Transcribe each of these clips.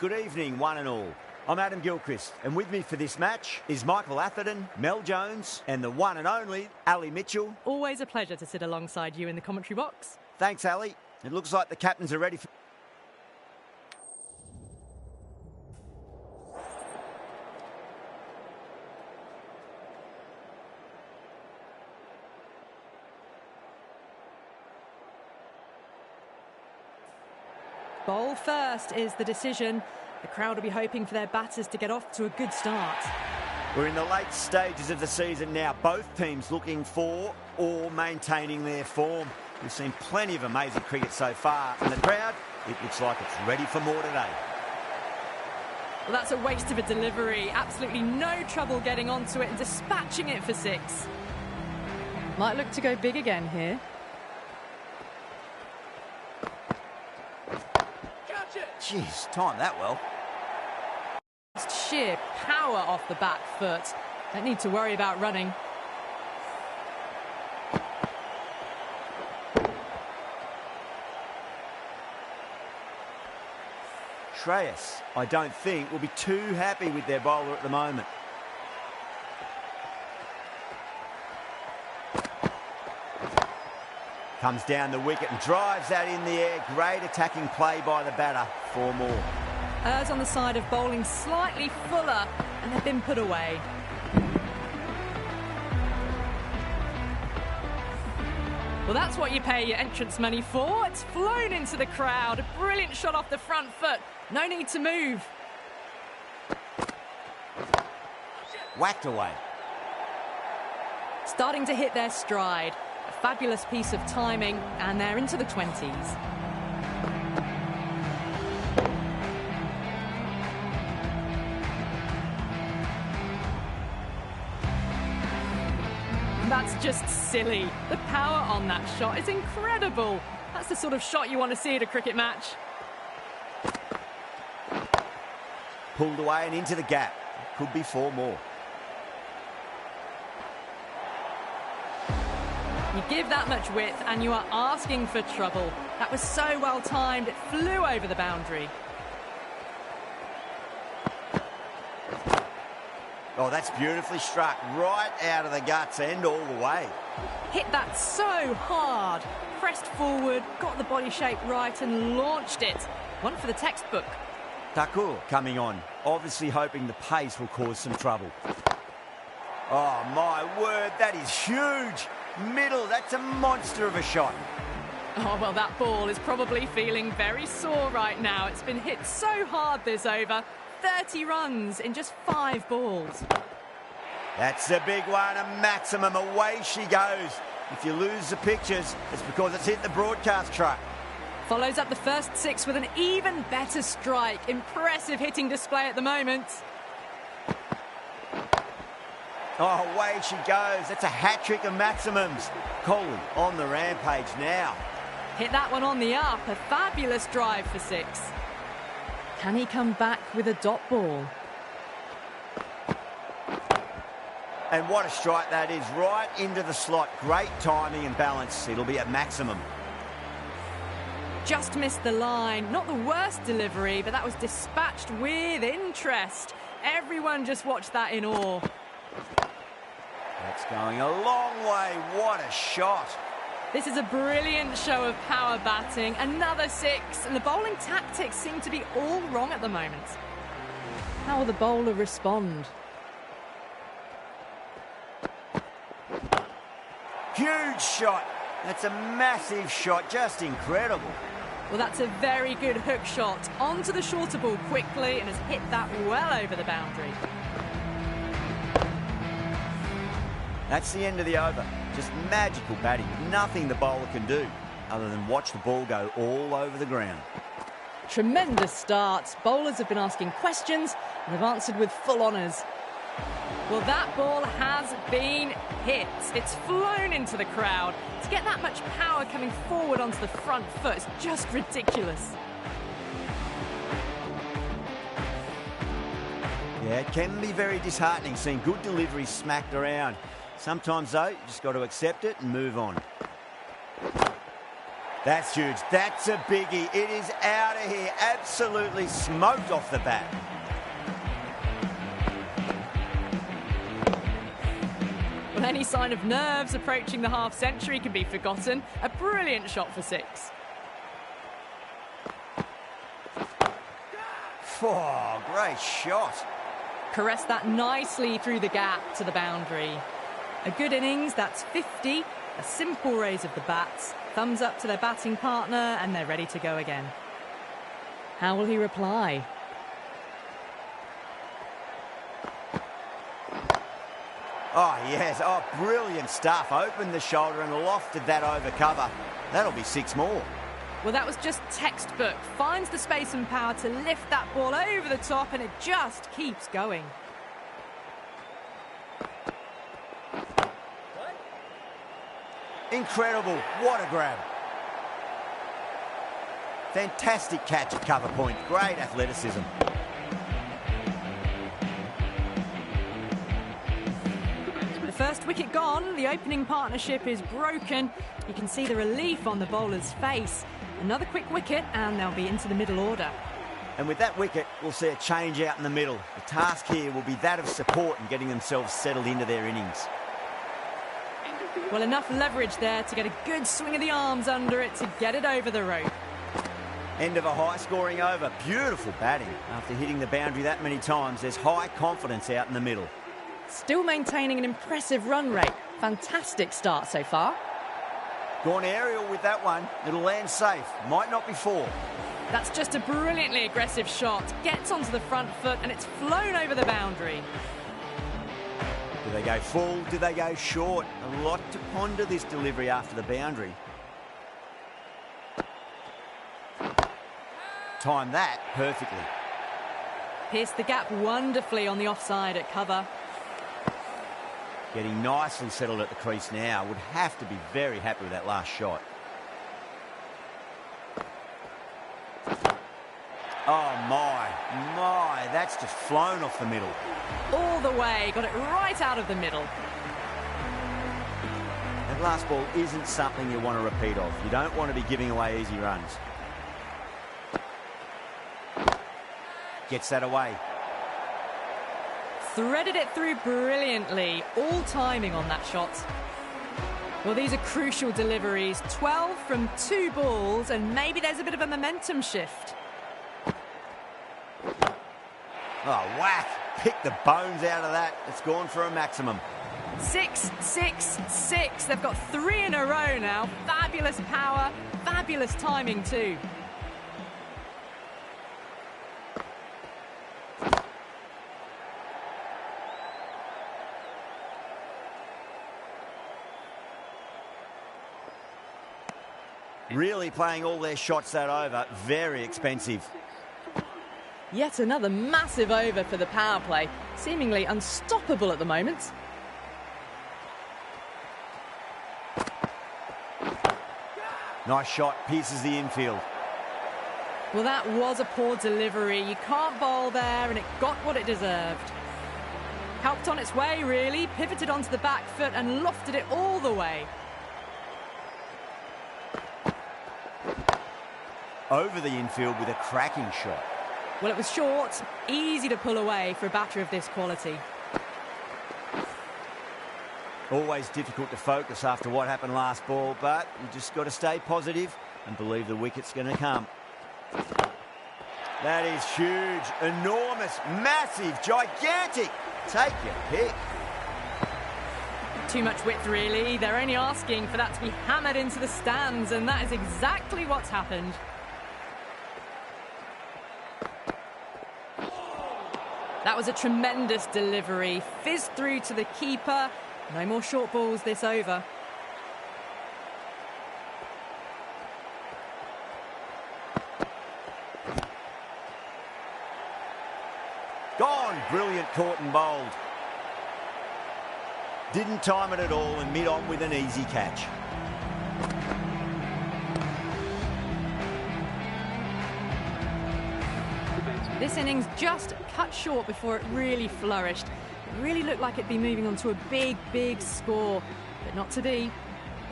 Good evening, one and all. I'm Adam Gilchrist, and with me for this match is Michael Atherton, Mel Jones, and the one and only Ali Mitchell. Always a pleasure to sit alongside you in the commentary box. Thanks, Ali. It looks like the captains are ready for... Bowl first is the decision. The crowd will be hoping for their batters to get off to a good start. We're in the late stages of the season now. Both teams looking for or maintaining their form. We've seen plenty of amazing cricket so far, and the crowd, it looks like it's ready for more today. Well, that's a waste of a delivery. Absolutely no trouble getting onto it and dispatching it for 6. Might look to go big again here. Jeez, timed that well. It's sheer power off the back foot. Don't need to worry about running. Shreyas, I don't think, will be too happy with their bowler at the moment. Comes down the wicket and drives that in the air. Great attacking play by the batter. 4 more. Errs on the side of bowling slightly fuller, and they've been put away. Well, that's what you pay your entrance money for. It's flown into the crowd. A brilliant shot off the front foot. No need to move. Whacked away. Starting to hit their stride. A fabulous piece of timing, and they're into the 20s. That's just silly. The power on that shot is incredible. That's the sort of shot you want to see at a cricket match. Pulled away and into the gap. Could be 4 more. You give that much width and you are asking for trouble. That was so well timed, it flew over the boundary. Oh, that's beautifully struck. Right out of the guts and all the way. Hit that so hard. Pressed forward, got the body shape right and launched it. One for the textbook. Thakur coming on, obviously hoping the pace will cause some trouble. Oh, my word, that is huge. Middle, that's a monster of a shot. Oh, well, that ball is probably feeling very sore right now. It's been hit so hard this over. 30 runs in just 5 balls. That's a big one, a maximum. Away she goes. If you lose the pictures, it's because it's hit the broadcast truck. Follows up the first 6 with an even better strike. Impressive hitting display at the moment. Oh, away she goes. That's a hat-trick of maximums. Kohli on the rampage now. Hit that one on the up. A fabulous drive for 6. Can he come back with a dot ball? And what a strike that is. Right into the slot. Great timing and balance. It'll be at maximum. Just missed the line. Not the worst delivery, but that was dispatched with interest. Everyone just watched that in awe. That's going a long way. What a shot. This is a brilliant show of power batting. Another 6, and the bowling tactics seem to be all wrong at the moment. How will the bowler respond? Huge shot. That's a massive shot. Just incredible. Well, that's a very good hook shot. Onto the shorter ball quickly and has hit that well over the boundary. That's the end of the over. Just magical batting. Nothing the bowler can do other than watch the ball go all over the ground. tremendous start. Bowlers have been asking questions and have answered with full honours. Well, that ball has been hit. It's flown into the crowd. To get that much power coming forward onto the front foot is just ridiculous. Yeah, it can be very disheartening seeing good deliveries smacked around. Sometimes, though, you just got to accept it and move on. That's huge. That's a biggie. It is out of here. Absolutely smoked off the bat. Well, any sign of nerves approaching the half-century can be forgotten. A brilliant shot for 6. Oh, great shot. Caressed that nicely through the gap to the boundary. A good innings, that's 50. A simple raise of the bats. Thumbs up to their batting partner and they're ready to go again. How will he reply? Oh, yes. Oh, brilliant stuff. Opened the shoulder and lofted that over cover. That'll be 6 more. Well, that was just textbook. Finds the space and power to lift that ball over the top and it just keeps going. Incredible. What a grab. Fantastic catch at cover point. Great athleticism. The first wicket gone. The opening partnership is broken. You can see the relief on the bowler's face. Another quick wicket and they'll be into the middle order. And with that wicket, we'll see a change out in the middle. The task here will be that of support and getting themselves settled into their innings. Well, enough leverage there to get a good swing of the arms under it to get it over the rope. End of a high-scoring over. Beautiful batting. After hitting the boundary that many times, there's high confidence out in the middle. Still maintaining an impressive run rate. Fantastic start so far. Gone aerial with that one. It'll land safe. Might not be 4. That's just a brilliantly aggressive shot. Gets onto the front foot and it's flown over the boundary. Do they go full? Do they go short? A lot to ponder this delivery after the boundary. Timed that perfectly. Pierced the gap wonderfully on the offside at cover. Getting nicely settled at the crease now. Would have to be very happy with that last shot. Oh, my. That's just flown off the middle. All the way. Got it right out of the middle. That last ball isn't something you want to repeat of. You don't want to be giving away easy runs. Gets that away. Threaded it through brilliantly. All timing on that shot. Well, these are crucial deliveries. 12 from 2 balls, and maybe there's a bit of a momentum shift. Oh, whack. Pick the bones out of that. It's gone for a maximum. 6, 6, 6. They've got 3 in a row now. Fabulous power, fabulous timing too. Really playing all their shots that over. Very expensive. Yet another massive over for the power play. Seemingly unstoppable at the moment. Nice shot. Pierces the infield. Well, that was a poor delivery. You can't bowl there, and it got what it deserved. Helped on its way, really. Pivoted onto the back foot and lofted it all the way. Over the infield with a cracking shot. Well, it was short, easy to pull away for a batter of this quality. Always difficult to focus after what happened last ball, but you just got to stay positive and believe the wicket's going to come. That is huge, enormous, massive, gigantic. Take your pick. Too much width, really. They're only asking for that to be hammered into the stands, and that is exactly what's happened. That was a tremendous delivery. Fizzed through to the keeper. No more short balls this over. Gone. Brilliant caught and bowled. Didn't time it at all and mid-on with an easy catch. This innings just cut short before it really flourished. It really looked like it'd be moving on to a big, big score, but not to be.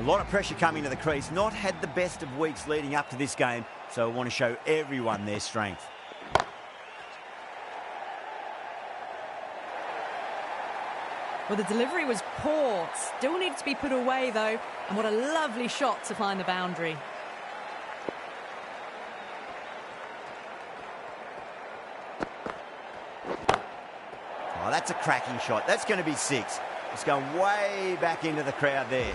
A lot of pressure coming to the crease. Not had the best of weeks leading up to this game, so I want to show everyone their strength. Well, the delivery was poor. Still needed to be put away, though. And what a lovely shot to find the boundary. Oh, that's a cracking shot. That's going to be 6. It's going way back into the crowd there.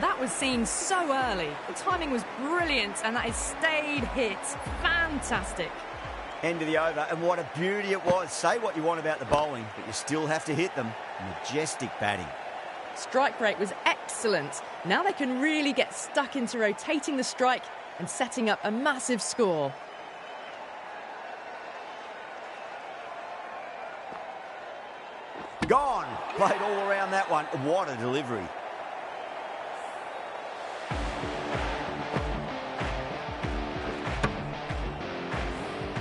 That was seen so early. The timing was brilliant, and that is stayed hit. Fantastic. End of the over, and what a beauty it was. Say what you want about the bowling, but you still have to hit them. Majestic batting. Strike rate was excellent. Now they can really get stuck into rotating the strike and setting up a massive score. Gone. Played all around that one. What a delivery.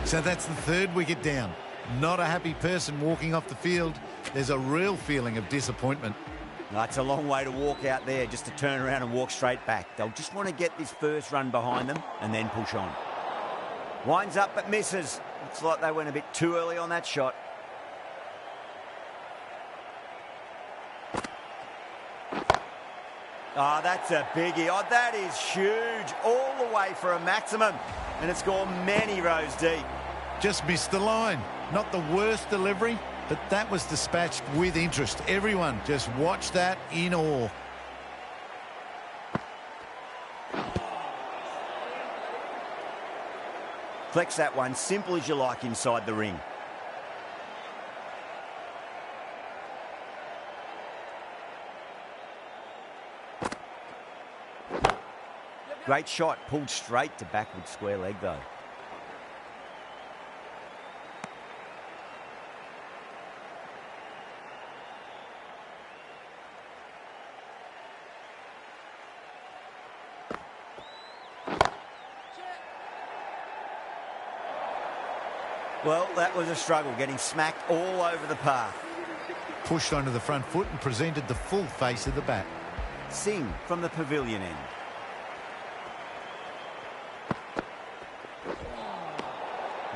So that's the 3rd wicket down. Not a happy person walking off the field. There's a real feeling of disappointment. That's a long way to walk out there just to turn around and walk straight back. They'll just want to get this first run behind them and then push on. Winds up but misses. Looks like they went a bit too early on that shot. Oh, that's a biggie. Oh, that is huge. All the way for a maximum. And it's gone many rows deep. Just missed the line. Not the worst delivery, but that was dispatched with interest. Everyone just watched that in awe. Flex that one, simple as you like inside the ring. Great shot, pulled straight to backward square leg though. Well, that was a struggle, getting smacked all over the path. Pushed onto the front foot and presented the full face of the bat. Singh from the pavilion end.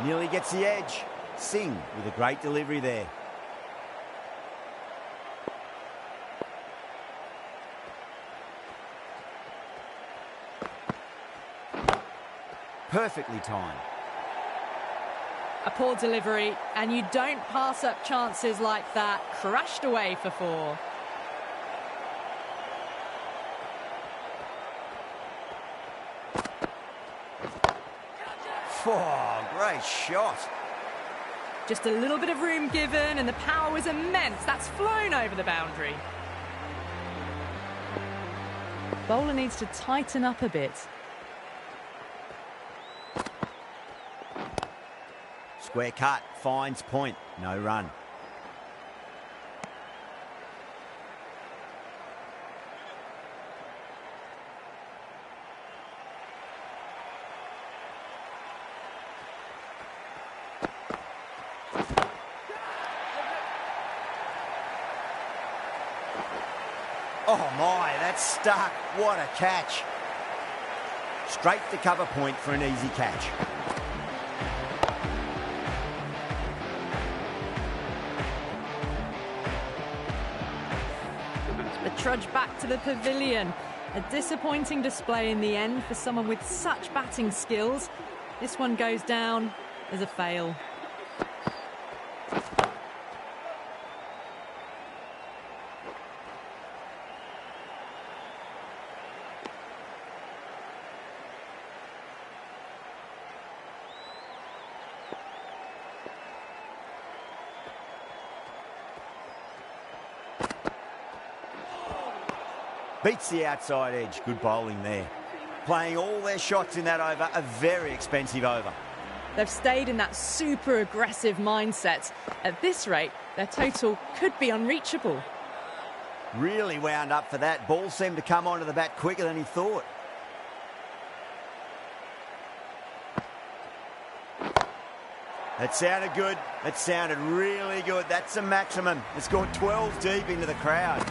Nearly gets the edge. Singh with a great delivery there. Perfectly timed. A poor delivery, and you don't pass up chances like that. Crashed away for 4. Oh, great shot. Just a little bit of room given, and the power was immense. That's flown over the boundary. Bowler needs to tighten up a bit. Square cut, finds point, no run. Oh my, that's stuck. What a catch. Straight to cover point for an easy catch. The trudge back to the pavilion. A disappointing display in the end for someone with such batting skills. This one goes down as a fail. Beats the outside edge. Good bowling there. Playing all their shots in that over. A very expensive over. They've stayed in that super aggressive mindset. At this rate, their total could be unreachable. Really wound up for that. Ball seemed to come onto the bat quicker than he thought. That sounded good. That sounded really good. That's a maximum. It's gone 12 deep into the crowd.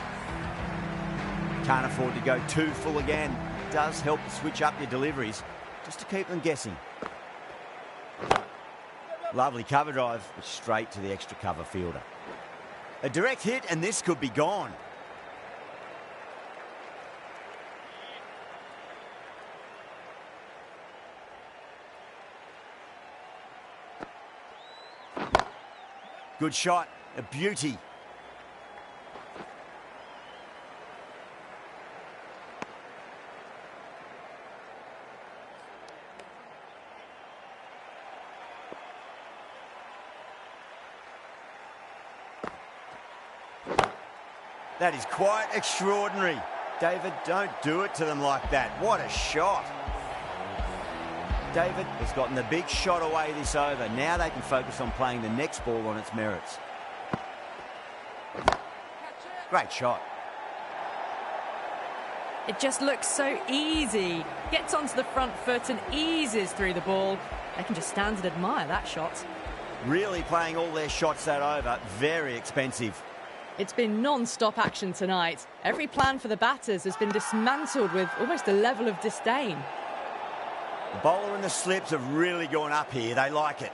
Can't afford to go too full again. It does help to switch up your deliveries just to keep them guessing. Lovely cover drive, straight to the extra cover fielder. A direct hit and this could be gone. Good shot, a beauty. That is quite extraordinary. David, don't do it to them like that. What a shot. David has gotten the big shot away this over. Now they can focus on playing the next ball on its merits. Great shot. It just looks so easy. Gets onto the front foot and eases through the ball. They can just stand and admire that shot. Really playing all their shots that over. Very expensive. It's been non-stop action tonight. Every plan for the batters has been dismantled with almost a level of disdain. The bowler and the slips have really gone up here. They like it.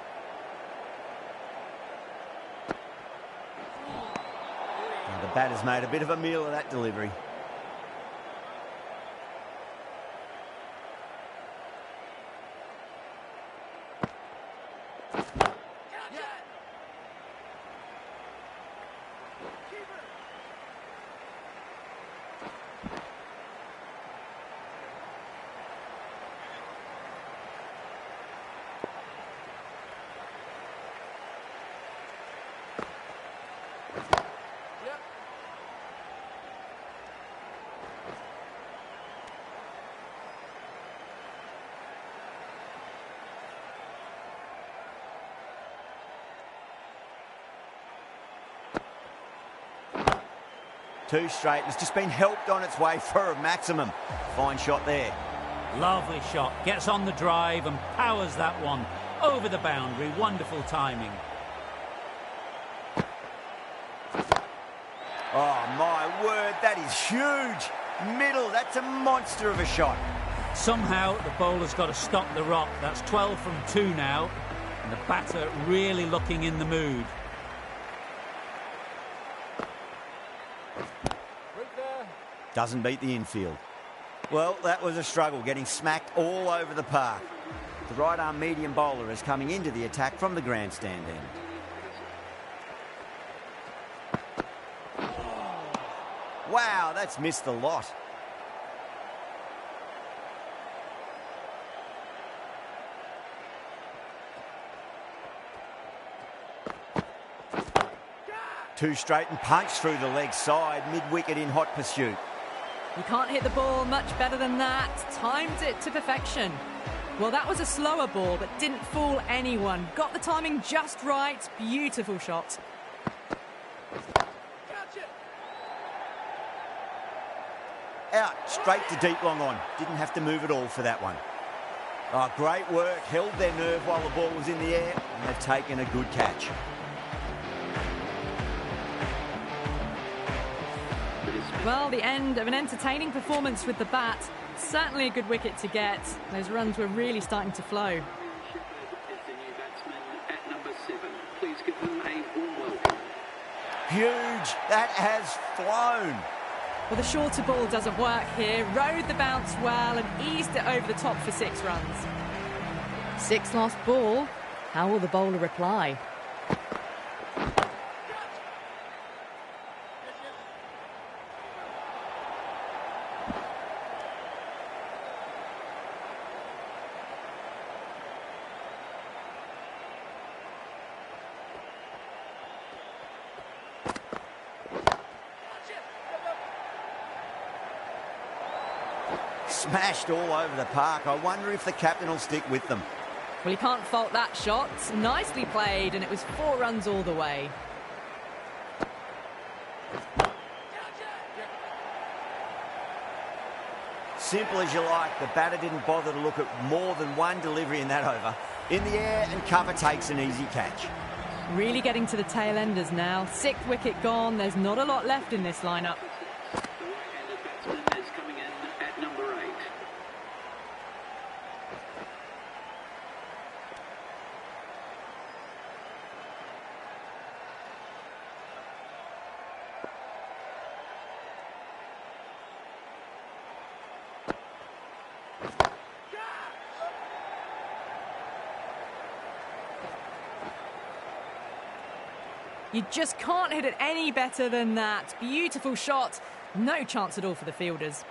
Now the batter's made a bit of a meal of that delivery. Two straight. It's just been helped on its way for a maximum. Fine shot there. Lovely shot. Gets on the drive and powers that one over the boundary. Wonderful timing. Oh, my word. That is huge. Middle. That's a monster of a shot. Somehow the bowler's got to stop the rock. That's 12 from 2 now. And the batter really looking in the mood. Doesn't beat the infield. Well, that was a struggle, getting smacked all over the park. The right-arm medium bowler is coming into the attack from the grandstand end. Wow, that's missed the lot. Two straight and punch through the leg side, mid-wicket in hot pursuit. You can't hit the ball much better than that. Timed it to perfection. Well, that was a slower ball, but didn't fool anyone. Got the timing just right. Beautiful shot. Out, straight to deep long on. Didn't have to move at all for that one. Oh, great work. Held their nerve while the ball was in the air, and they've taken a good catch. Well, the end of an entertaining performance with the bat. Certainly a good wicket to get. Those runs were really starting to flow. Huge. That has flown. Well, the shorter ball doesn't work here. Rode the bounce well and eased it over the top for 6 runs. 6 last ball. How will the bowler reply? Smashed all over the park. I wonder if the captain will stick with them. Well, he can't fault that shot. Nicely played, and it was 4 runs all the way. Simple as you like, the batter didn't bother to look at more than one delivery in that over. In the air, and cover takes an easy catch. Really getting to the tail enders now. 6th wicket gone. There's not a lot left in this lineup. Is coming in at number 8. You just can't hit it any better than that. Beautiful shot. No chance at all for the fielders.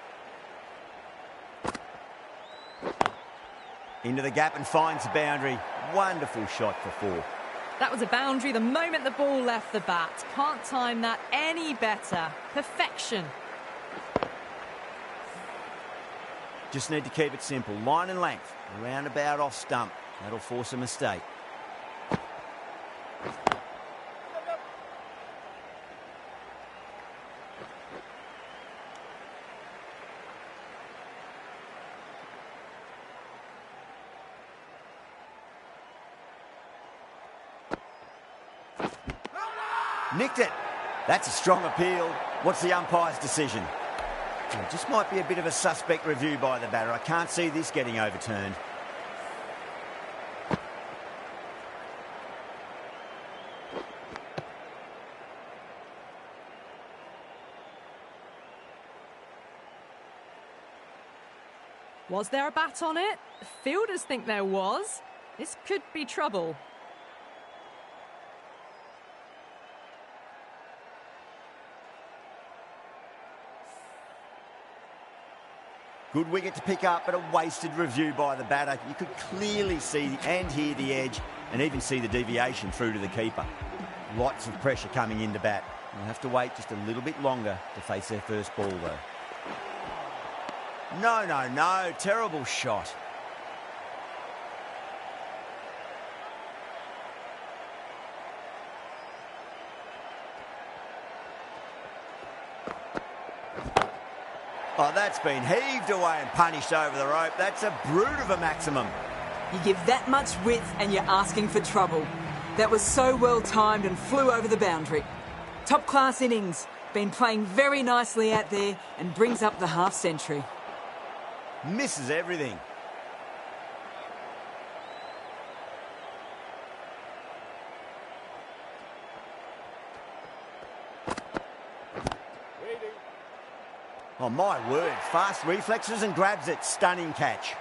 Into the gap and finds the boundary. Wonderful shot for 4. That was a boundary the moment the ball left the bat. Can't time that any better. Perfection. Just need to keep it simple. Line and length. Roundabout off stump. That'll force a mistake. Nicked it. That's a strong appeal. What's the umpire's decision? Well, just might be a bit of a suspect review by the batter. I can't see this getting overturned. Was there a bat on it? Fielders think there was. This could be trouble. Good wicket to pick up, but a wasted review by the batter. You could clearly see and hear the edge and even see the deviation through to the keeper. Lots of pressure coming into bat. They'll have to wait just a little bit longer to face their first ball, though. No. Terrible shot. Oh, that's been heaved away and punished over the rope. That's a brute of a maximum. You give that much width and you're asking for trouble. That was so well timed and flew over the boundary. Top class innings. Been playing very nicely out there and brings up the half century. Misses everything. Oh, my word. Fast reflexes and grabs it. Stunning catch.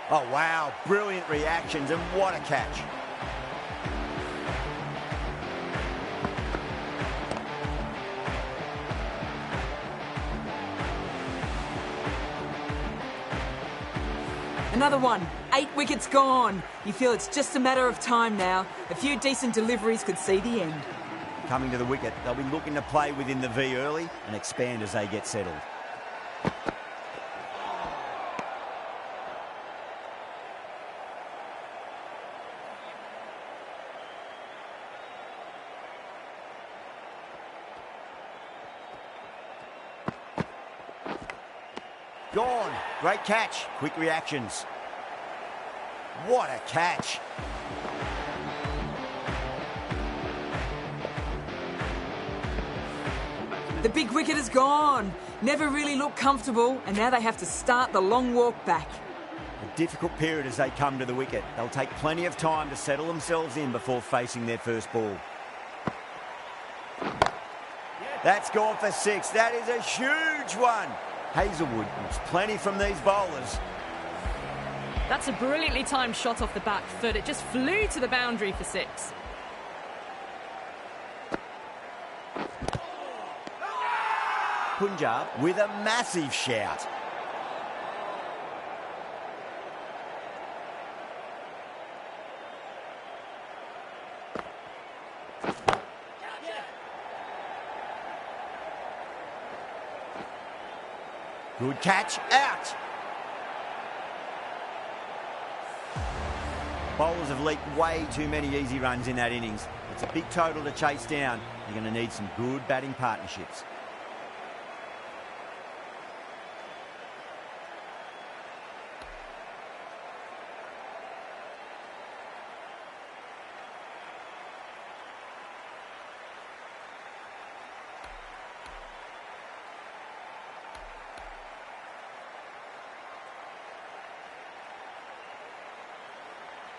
Oh, wow. Brilliant reactions and what a catch. Another one. 8 wickets gone. You feel it's just a matter of time now. A few decent deliveries could see the end. Coming to the wicket, they'll be looking to play within the V early and expand as they get settled. Gone. Great catch. Quick reactions. What a catch. The big wicket is gone. Never really looked comfortable, and now they have to start the long walk back. A difficult period as they come to the wicket. They'll take plenty of time to settle themselves in before facing their first ball. That's gone for 6. That is a huge one. Hazelwood wants plenty from these bowlers. That's a brilliantly timed shot off the back foot. It just flew to the boundary for 6. Punjab with a massive shout. Good catch, out. Bowlers have leaked way too many easy runs in that innings. It's a big total to chase down. You're going to need some good batting partnerships.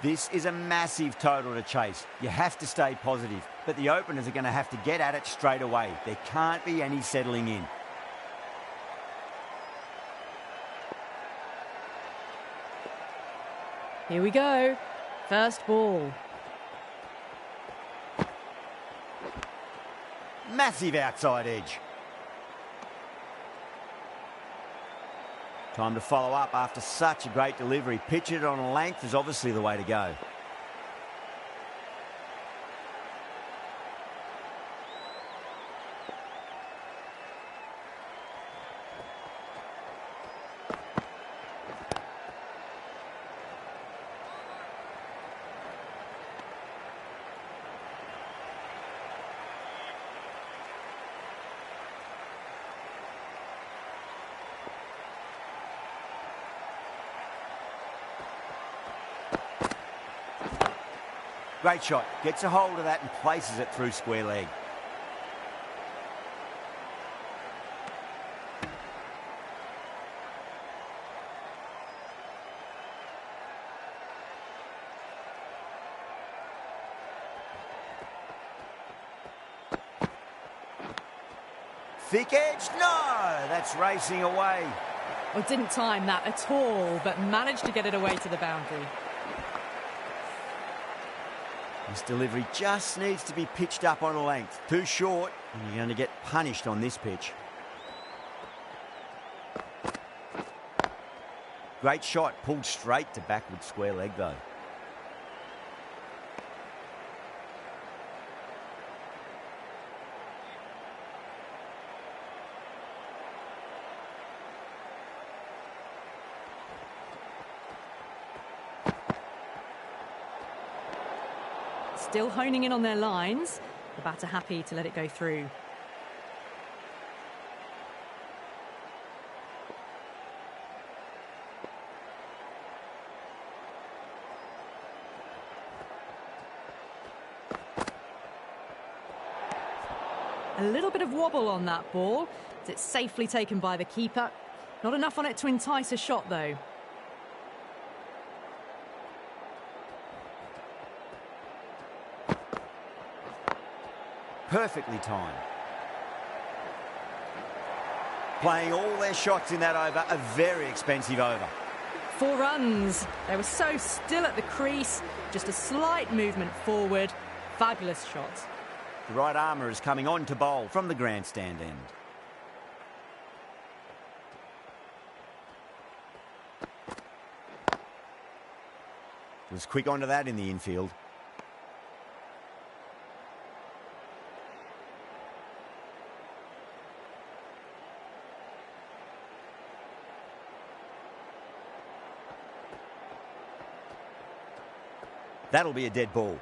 This is a massive total to chase. You have to stay positive, but the openers are going to have to get at it straight away. There can't be any settling in. Here we go. First ball. Massive outside edge. Time to follow up after such a great delivery. Pitch it on a length is obviously the way to go. Great shot. Gets a hold of that and places it through square leg. Thick edge? No! That's racing away. Well, didn't time that at all, but managed to get it away to the boundary. This delivery just needs to be pitched up on a length. Too short, and you're going to get punished on this pitch. Great shot, pulled straight to backward square leg though. Still honing in on their lines. The batter happy to let it go through. A little bit of wobble on that ball. It's safely taken by the keeper. Not enough on it to entice a shot though. Perfectly timed. Playing all their shots in that over, a very expensive over. 4 runs. They were so still at the crease. Just a slight movement forward. Fabulous shot. The right armour is coming on to bowl from the grandstand end. Was quick onto that in the infield. That'll be a dead ball.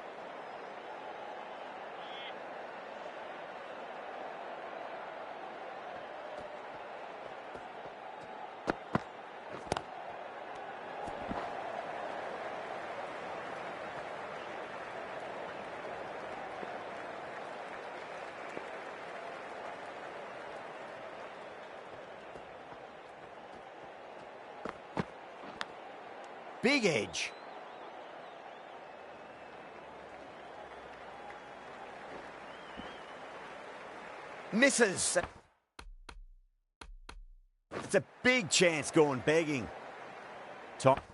Big edge. Misses. It's a big chance going begging. Top.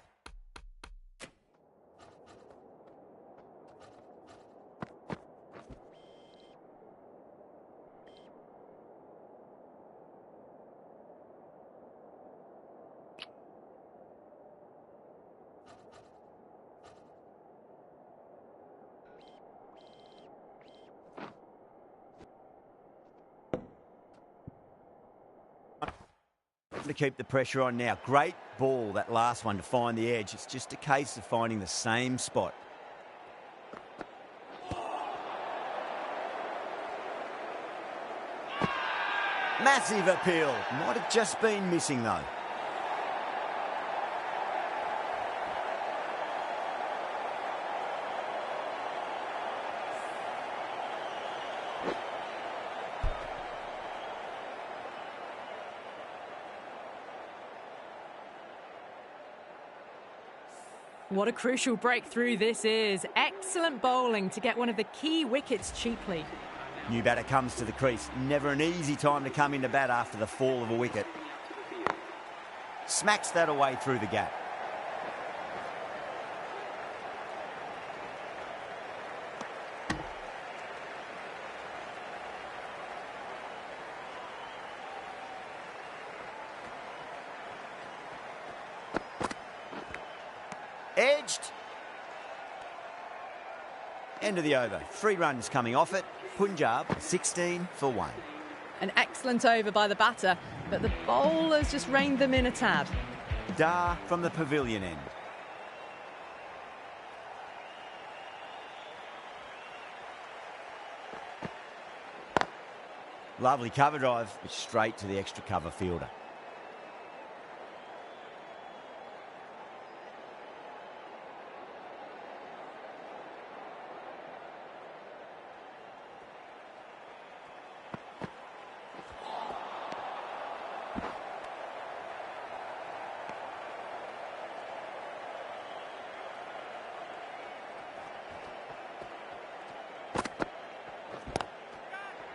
To keep the pressure on now. Great ball, that last one, to find the edge. It's just a case of finding the same spot. Massive appeal. Might have just been missing, though. What a crucial breakthrough this is. Excellent bowling to get one of the key wickets cheaply. New batter comes to the crease. Never an easy time to come into bat after the fall of a wicket. Smacks that away through the gap. Edged. End of the over. 3 runs coming off it. Punjab 16 for 1. An excellent over by the batter, but the bowlers just reined them in a tad. Dar from the pavilion end. Lovely cover drive, but straight to the extra cover fielder.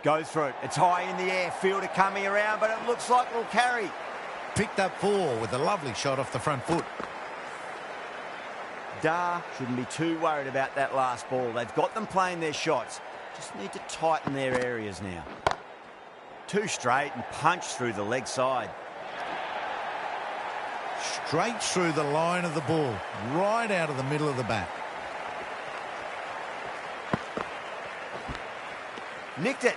Goes for it. It's high in the air. Fielder coming around, but it looks like it'll carry. Picked up 4 with a lovely shot off the front foot. Dar shouldn't be too worried about that last ball. They've got them playing their shots. Just need to tighten their areas now. 2 straight and punch through the leg side. Straight through the line of the ball, right out of the middle of the bat. Nicked it.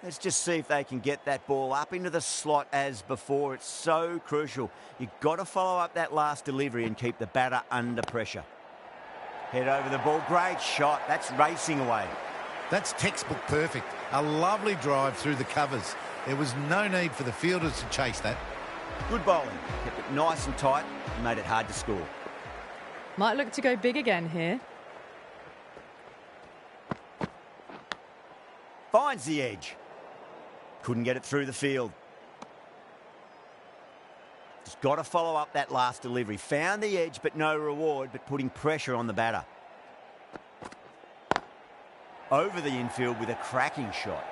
Let's just see if they can get that ball up into the slot as before. It's so crucial. You've got to follow up that last delivery and keep the batter under pressure. Head over the ball. Great shot. That's racing away. That's textbook perfect. A lovely drive through the covers. There was no need for the fielders to chase that. Good bowling. Kept it nice and tight and made it hard to score. Might look to go big again here. Finds the edge. Couldn't get it through the field. Just got to follow up that last delivery. Found the edge, but no reward, but putting pressure on the batter. Over the infield with a cracking shot.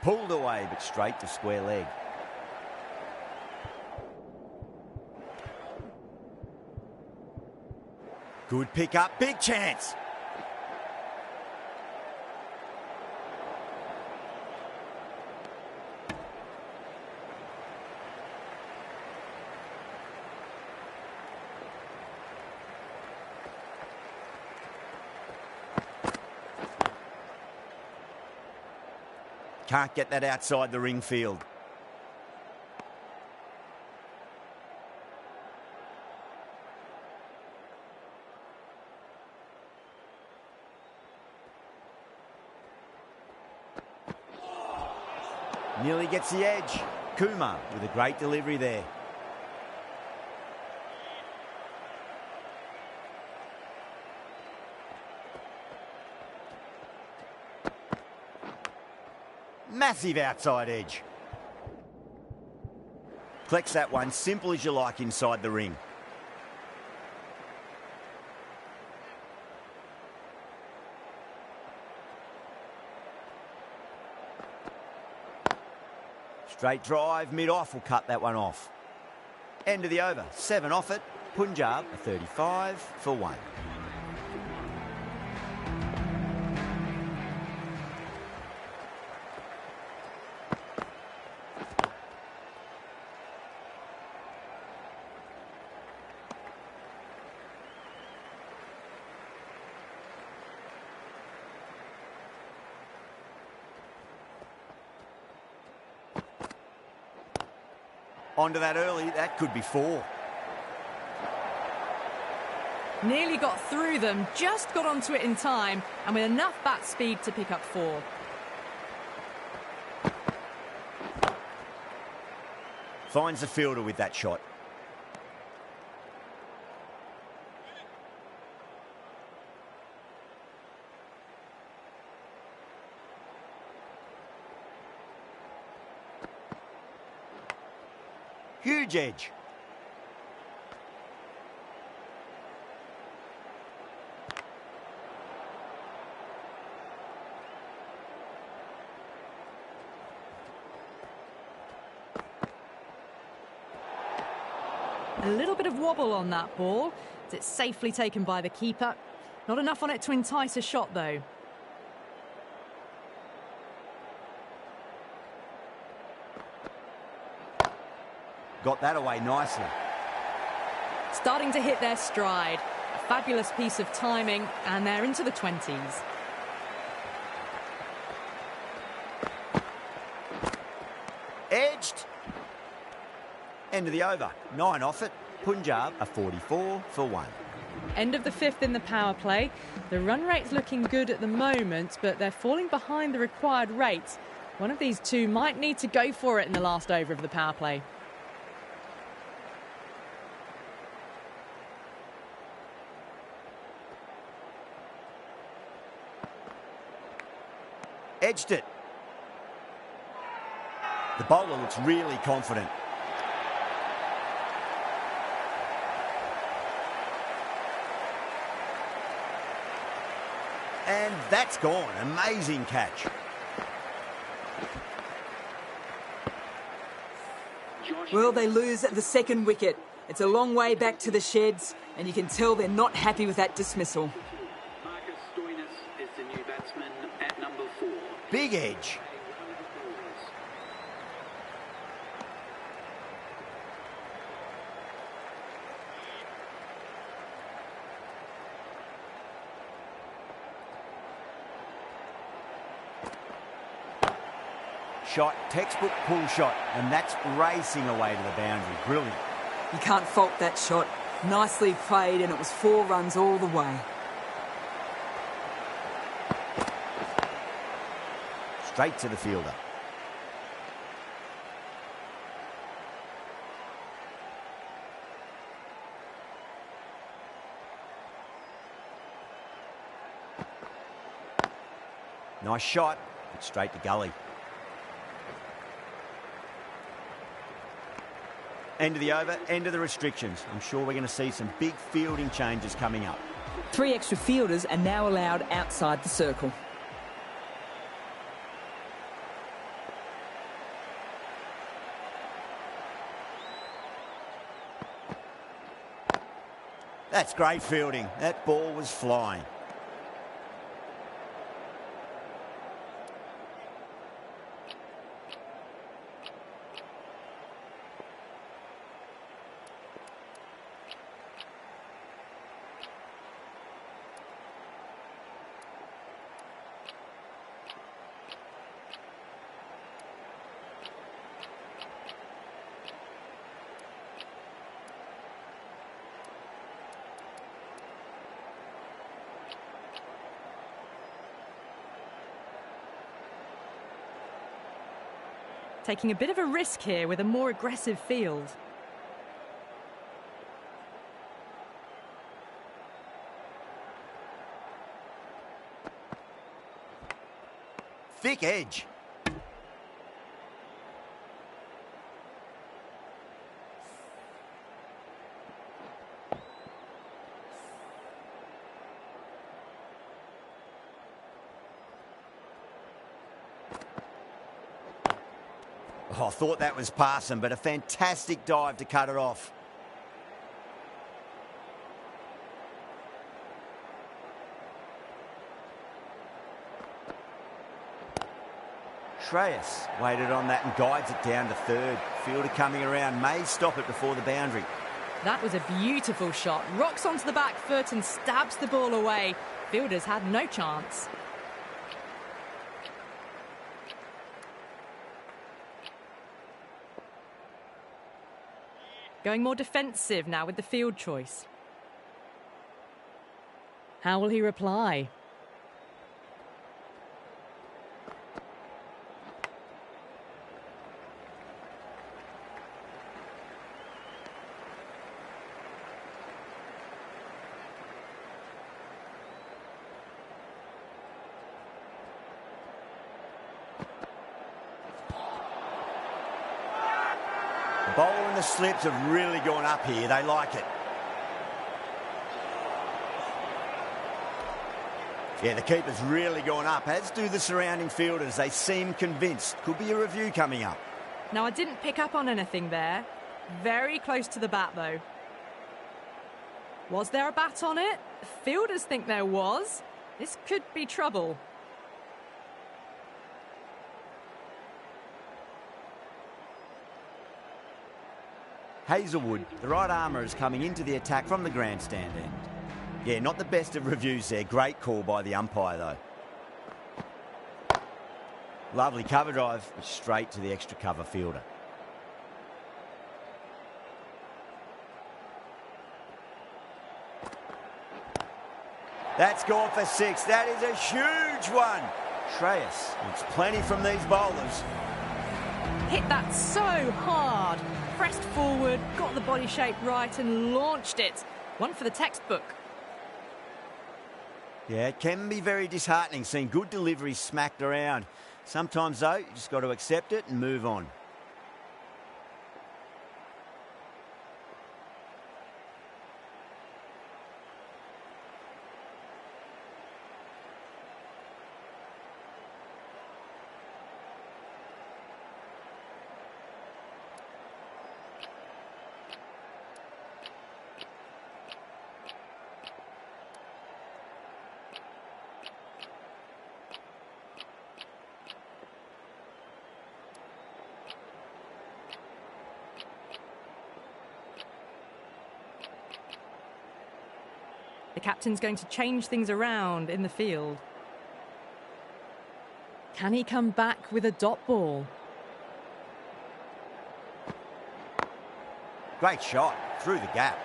Pulled away, but straight to square leg. Good pick up, big chance. Can't get that outside the ring field. Nearly gets the edge. Kumar with a great delivery there. Massive outside edge. Collects that one, simple as you like, inside the ring. Straight drive, mid-off will cut that one off. End of the over. 7 off it. Punjab a 35 for 1. Onto that early, that could be 4. Nearly got through them, just got onto it in time, and with enough bat speed to pick up 4. Finds the fielder with that shot. Huge edge. A little bit of wobble on that ball. It's safely taken by the keeper. Not enough on it to entice a shot, though. Got that away nicely. Starting to hit their stride. A fabulous piece of timing, and they're into the 20s. Edged. End of the over. 9 off it. Punjab a 44 for 1. End of the 5th in the power play. The run rate's looking good at the moment, but they're falling behind the required rate. One of these two might need to go for it in the last over of the power play. Edged it. The bowler looks really confident. And that's gone. Amazing catch. Well, they lose at the second wicket. It's a long way back to the sheds, and you can tell they're not happy with that dismissal. Marcus Stoinis is the new batsman at number 4. Big edge. Shot, textbook pull shot, and that's racing away to the boundary. Brilliant. You can't fault that shot. Nicely played, and it was 4 runs all the way. Straight to the fielder. Nice shot, but straight to gully. End of the over, end of the restrictions. I'm sure we're going to see some big fielding changes coming up. 3 extra fielders are now allowed outside the circle. That's great fielding. That ball was flying. Taking a bit of a risk here with a more aggressive field. Thick edge. Oh, I thought that was passing, but a fantastic dive to cut it off. Shreyas waited on that and guides it down to third. Fielder coming around, may stop it before the boundary. That was a beautiful shot. Rocks onto the back foot and stabs the ball away. Fielders had no chance. Going more defensive now with the field choice. How will he reply? The bowler and the slips have really gone up here. They like it. Yeah, the keeper's really gone up, as do the surrounding fielders. They seem convinced. Could be a review coming up. Now, I didn't pick up on anything there. Very close to the bat, though. Was there a bat on it? Fielders think there was. This could be trouble. Hazelwood, the right armour, is coming into the attack from the grandstand end. Yeah, not the best of reviews there. Great call by the umpire, though. Lovely cover drive, straight to the extra cover fielder. That's gone for 6. That is a huge one. Shreyas wants plenty from these bowlers. Hit that so hard. Pressed forward, got the body shape right and launched it. One for the textbook. Yeah, it can be very disheartening seeing good deliveries smacked around. Sometimes, though, you just got to accept it and move on. The captain's going to change things around in the field. Can he come back with a dot ball? Great shot through the gap.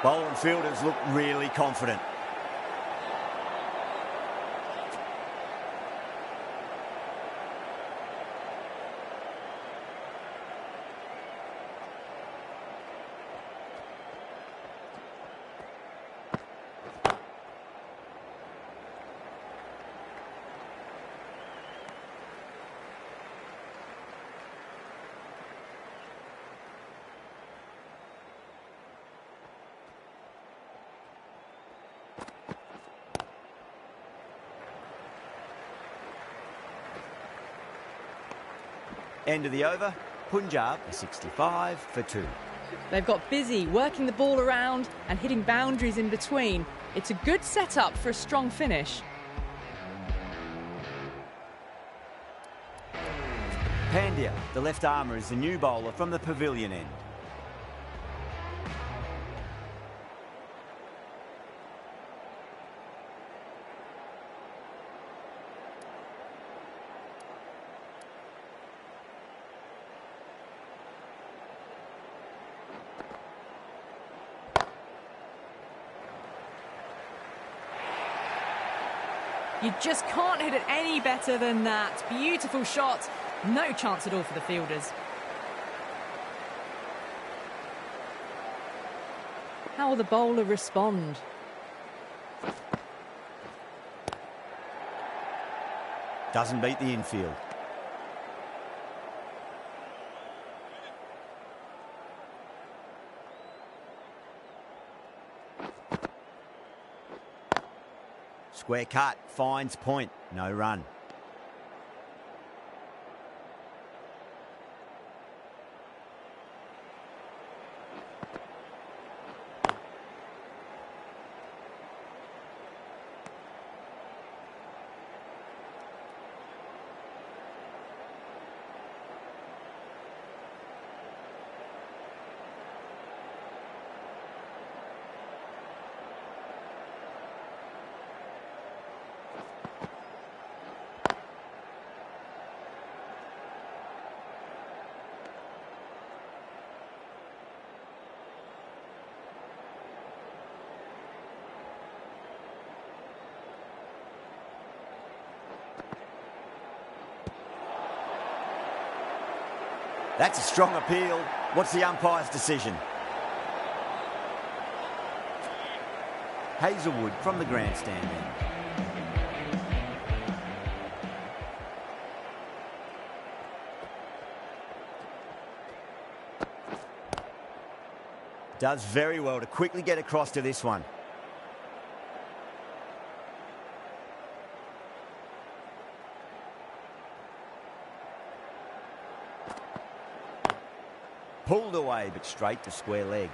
Bowler and fielders look really confident. End of the over, Punjab 65 for 2. They've got busy working the ball around and hitting boundaries in between. It's a good setup for a strong finish. Pandya, the left armour, is the new bowler from the pavilion end. You just can't hit it any better than that. Beautiful shot. No chance at all for the fielders. How will the bowler respond? Doesn't beat the infield. Square cut, finds point, no run. That's a strong appeal. What's the umpire's decision? Hazelwood from the grandstand end. Does very well to quickly get across to this one. Pulled away, but straight to square leg.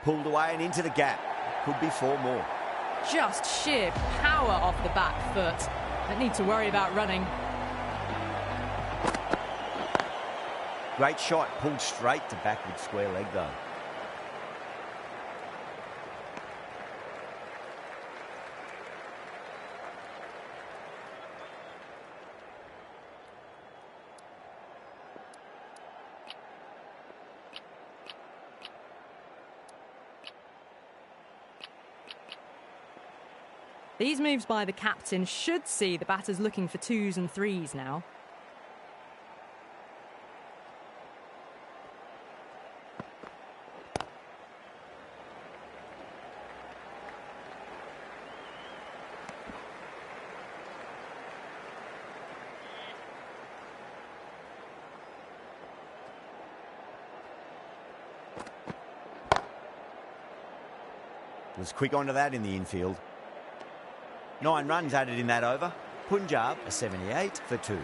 Pulled away and into the gap. Could be 4 more. Just sheer power off the back foot. Don't need to worry about running. Great shot, pulled straight to backward square leg though. These moves by the captain should see the batters looking for 2s and 3s now. Was quick onto that in the infield. 9 runs added in that over. Punjab a 78 for 2.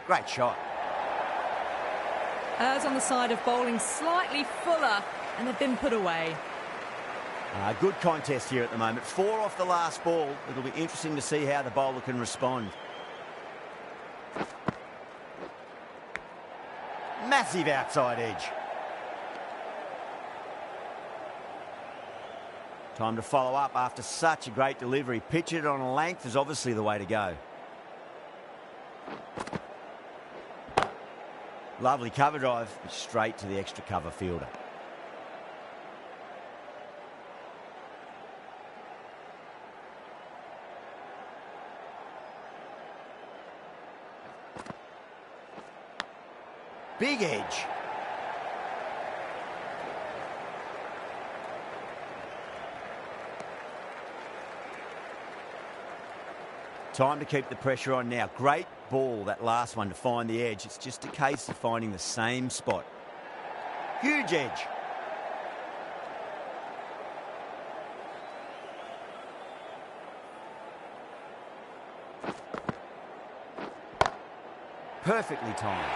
Great shot. As on the side of bowling slightly fuller, and they've been put away. Good contest here at the moment. 4 off the last ball. It'll be interesting to see how the bowler can respond. Massive outside edge. Time to follow up after such a great delivery. Pitch it on a length is obviously the way to go. Lovely cover drive, straight to the extra cover fielder. Big edge. Time to keep the pressure on now. Great ball, that last one, to find the edge. It's just a case of finding the same spot. Huge edge. Perfectly timed.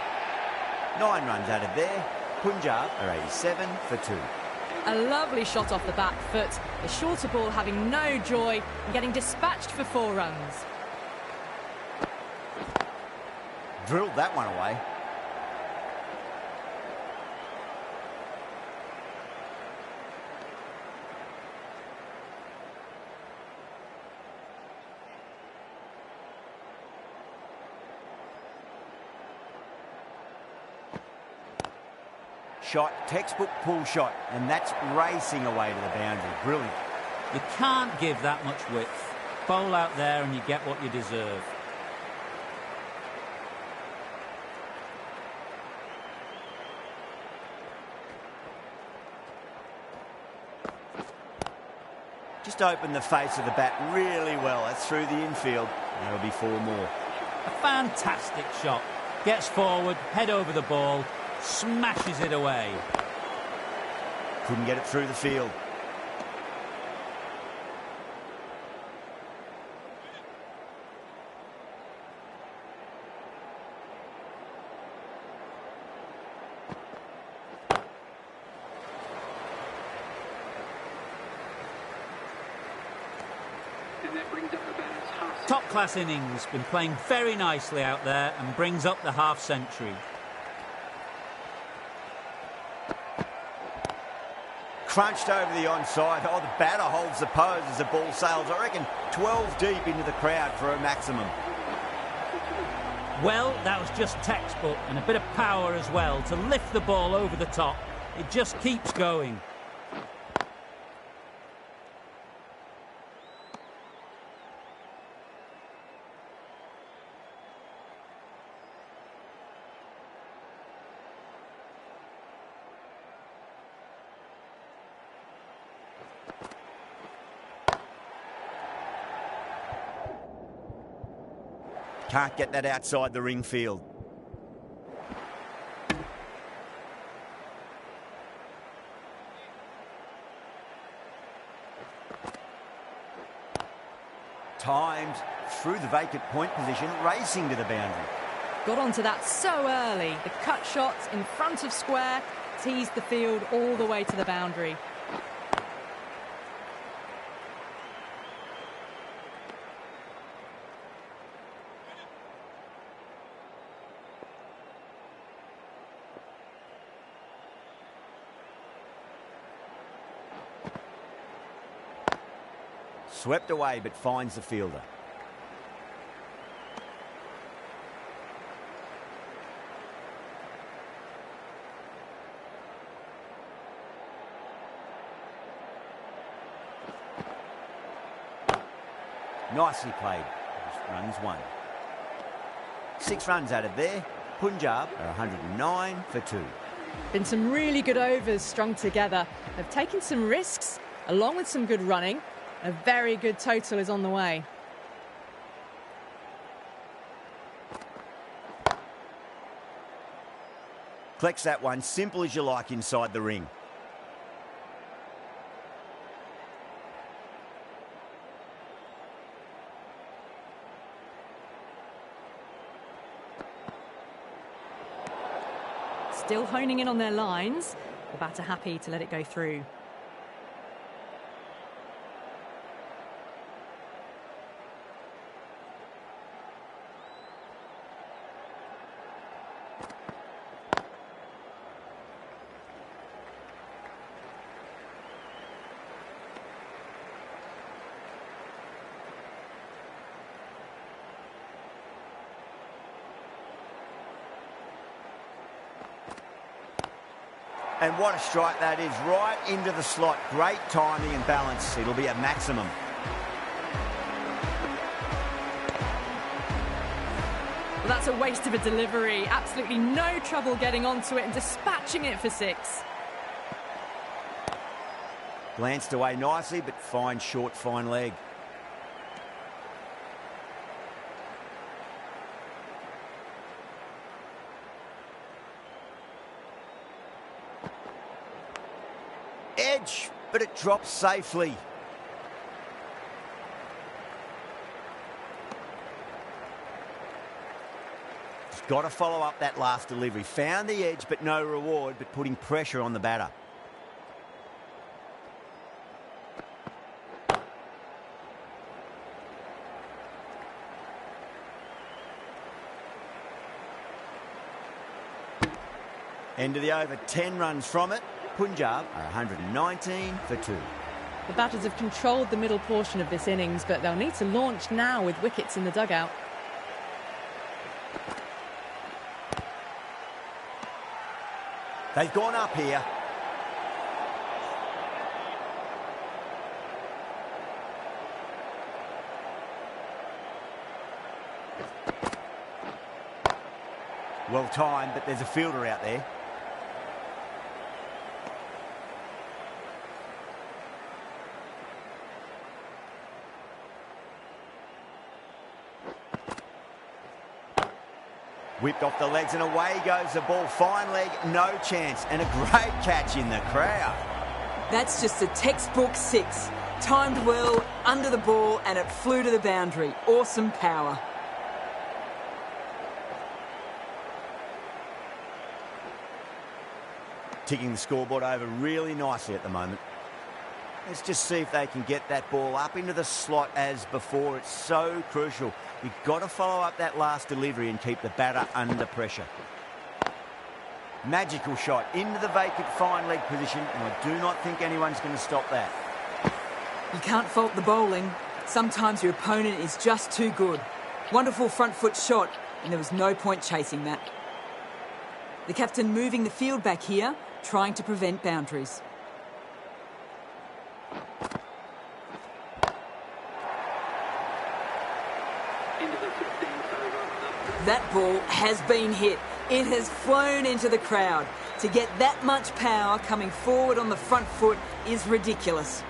9 runs added there. Punjab are 87 for 2. A lovely shot off the back foot. The shorter ball having no joy and getting dispatched for 4 runs. Drilled that one away. Shot, textbook pull shot, and that's racing away to the boundary. Brilliant. You can't give that much width. Bowl out there and you get what you deserve. Just opened the face of the bat really well. That's through the infield. That'll be 4 more. A fantastic shot. Gets forward, head over the ball, smashes it away. Couldn't get it through the field. And that brings up the batter's half. Top-class innings, been playing very nicely out there and brings up the half-century. Crunched over the onside. Oh, the batter holds the pose as the ball sails. I reckon 12 deep into the crowd for a maximum. Well, that was just textbook and a bit of power as well to lift the ball over the top. It just keeps going. Can't get that outside the ring field. Timed through the vacant point position, racing to the boundary. Got onto that so early. The cut shot in front of square teased the field all the way to the boundary. Swept away but finds the fielder. Nicely played. Runs 1. 6 runs added there. Punjab are 109 for 2. Been some really good overs strung together. They've taken some risks along with some good running. A very good total is on the way. Collects that one, simple as you like inside the ring. Still honing in on their lines. The batter happy to let it go through. And what a strike that is, right into the slot. Great timing and balance. It'll be a maximum. Well, that's a waste of a delivery. Absolutely no trouble getting onto it and dispatching it for 6. Glanced away nicely, but fine short, fine leg. Edge, but it drops safely. Just got to follow up that last delivery. Found the edge, but no reward, but putting pressure on the batter. End of the over, 10 runs from it. Punjab are 119 for 2. The batters have controlled the middle portion of this innings, but they'll need to launch now with wickets in the dugout. They've gone up here. Well timed, but there's a fielder out there. Whipped off the legs and away goes the ball. Fine leg, no chance. And a great catch in the crowd. That's just a textbook 6. Timed well, under the ball, and it flew to the boundary. Awesome power. Ticking the scoreboard over really nicely at the moment. Let's just see if they can get that ball up into the slot as before. It's so crucial. You've got to follow up that last delivery and keep the batter under pressure. Magical shot into the vacant fine leg position, and I do not think anyone's going to stop that. You can't fault the bowling. Sometimes your opponent is just too good. Wonderful front foot shot, and there was no point chasing that. The captain moving the field back here, trying to prevent boundaries. That ball has been hit. It has flown into the crowd. To get that much power coming forward on the front foot is ridiculous.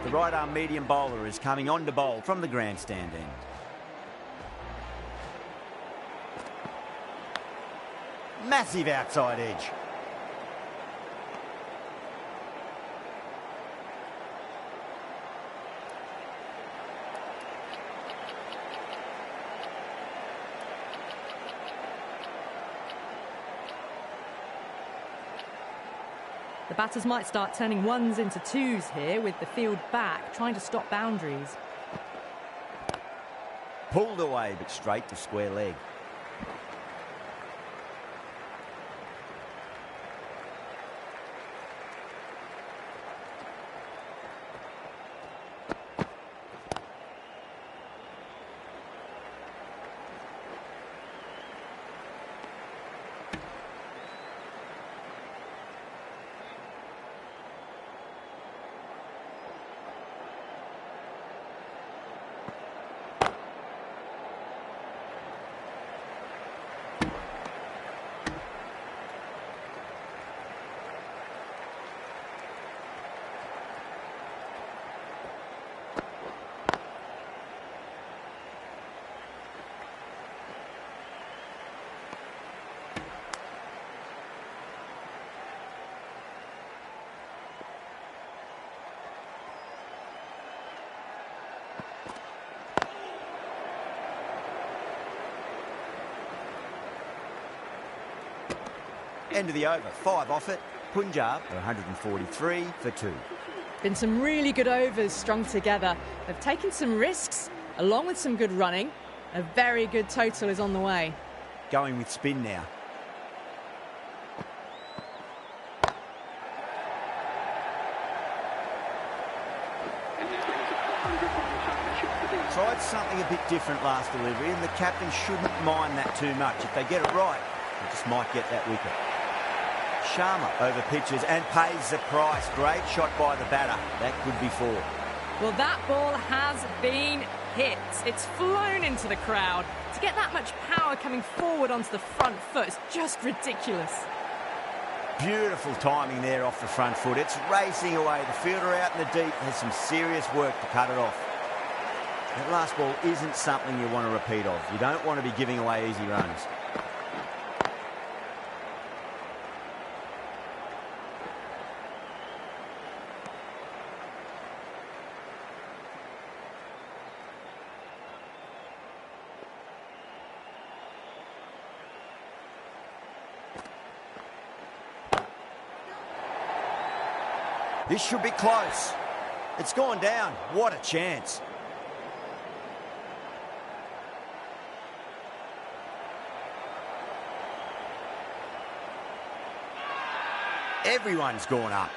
The right-arm medium bowler is coming on to bowl from the grandstand end. Massive outside edge. The batters might start turning ones into twos here with the field back, trying to stop boundaries. Pulled away, but straight to square leg. End of the over, 5 off it. Punjab are 143 for 2. Been some really good overs strung together. They've taken some risks, along with some good running. A very good total is on the way. Going with spin now. Tried something a bit different last delivery, and the captain shouldn't mind that too much. If they get it right, they just might get that wicket. Sharma over pitches and pays the price. Great shot by the batter. That could be 4. Well, that ball has been hit. It's flown into the crowd. To get that much power coming forward onto the front foot is just ridiculous. Beautiful timing there off the front foot. It's racing away. The fielder out in the deep has some serious work to cut it off. That last ball isn't something you want to repeat of. You don't want to be giving away easy runs. This should be close. It's gone down. What a chance. Everyone's gone up.